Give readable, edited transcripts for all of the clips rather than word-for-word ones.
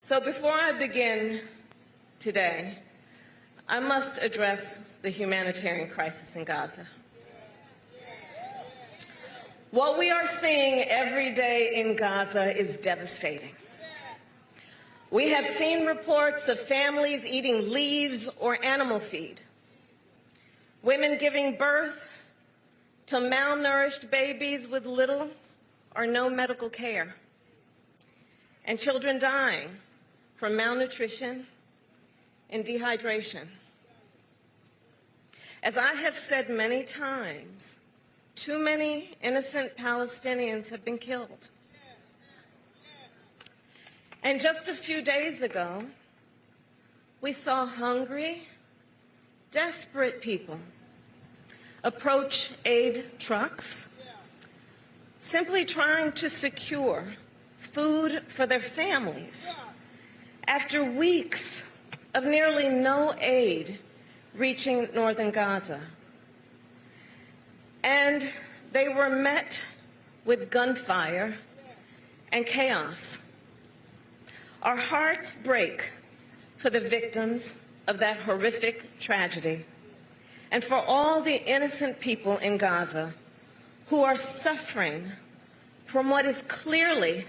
So before I begin today, I must address the humanitarian crisis in Gaza. What we are seeing every day in Gaza is devastating. We have seen reports of families eating leaves or animal feed, women giving birth to malnourished babies with little or no medical care, and children dying from malnutrition and dehydration. As I have said many times, too many innocent Palestinians have been killed. And just a few days ago, we saw hungry, desperate people approach aid trucks, simply trying to secure food for their families after weeks of nearly no aid reaching northern Gaza. And they were met with gunfire and chaos. Our hearts break for the victims of that horrific tragedy and for all the innocent people in Gaza who are suffering from what is clearly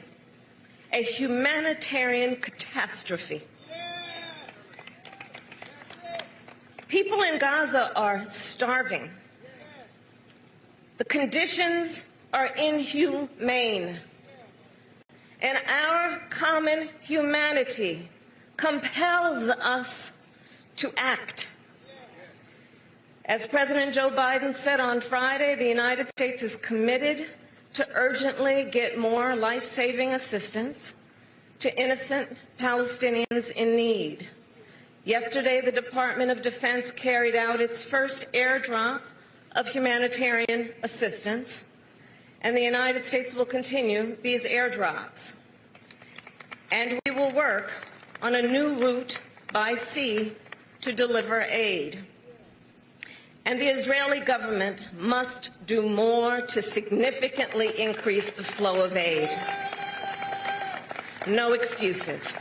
a humanitarian catastrophe. People in Gaza are starving. The conditions are inhumane. And our common humanity compels us to act. As President Joe Biden said on Friday, the United States is committed to urgently get more life-saving assistance to innocent Palestinians in need. Yesterday, the Department of Defense carried out its first airdrop of humanitarian assistance, and the United States will continue these airdrops. And we will work on a new route by sea to deliver aid. And the Israeli government must do more to significantly increase the flow of aid. No excuses.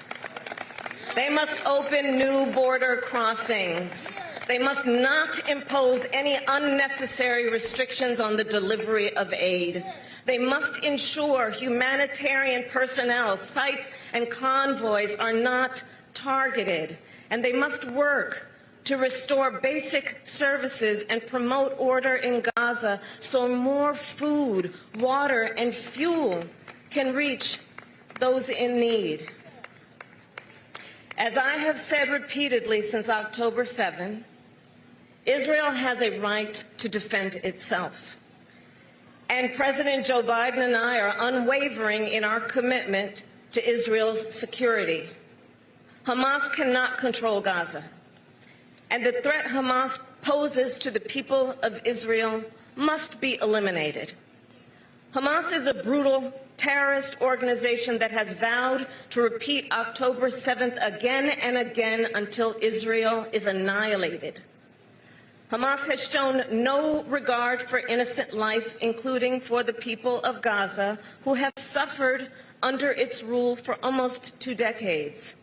They must open new border crossings. They must not impose any unnecessary restrictions on the delivery of aid. They must ensure humanitarian personnel, sites, and convoys are not targeted. And they must work to restore basic services and promote order in Gaza so more food, water, and fuel can reach those in need. As I have said repeatedly since October 7, Israel has a right to defend itself. And President Joe Biden and I are unwavering in our commitment to Israel's security. Hamas cannot control Gaza. And the threat Hamas poses to the people of Israel must be eliminated. Hamas is a brutal terrorist organization that has vowed to repeat October 7th again and again until Israel is annihilated. Hamas has shown no regard for innocent life, including for the people of Gaza, who have suffered under its rule for almost 2 decades.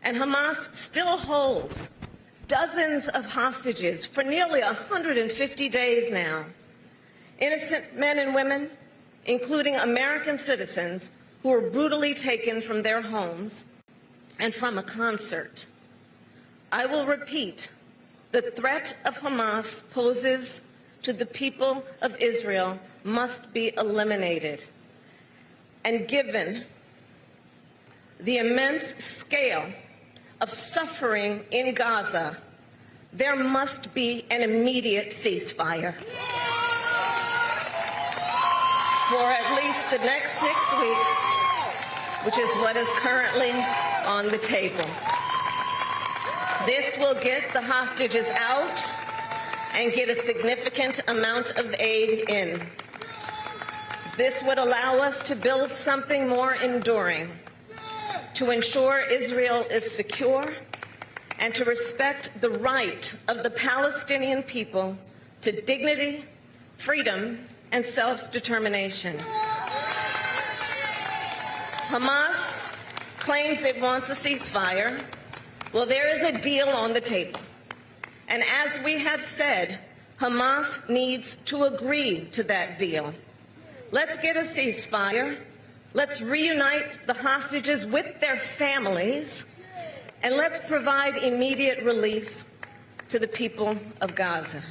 And Hamas still holds dozens of hostages for nearly 150 days now. Innocent men and women, including American citizens, who were brutally taken from their homes and from a concert. I will repeat, the threat of Hamas poses to the people of Israel must be eliminated. And given the immense scale of suffering in Gaza, there must be an immediate ceasefire. For at least the next 6 weeks, which is what is currently on the table. This will get the hostages out and get a significant amount of aid in. This would allow us to build something more enduring, to ensure Israel is secure, and to respect the right of the Palestinian people to dignity, freedom, and self-determination. Hamas claims it wants a ceasefire. Well, there is a deal on the table. And as we have said, Hamas needs to agree to that deal. Let's get a ceasefire. Let's reunite the hostages with their families. And let's provide immediate relief to the people of Gaza.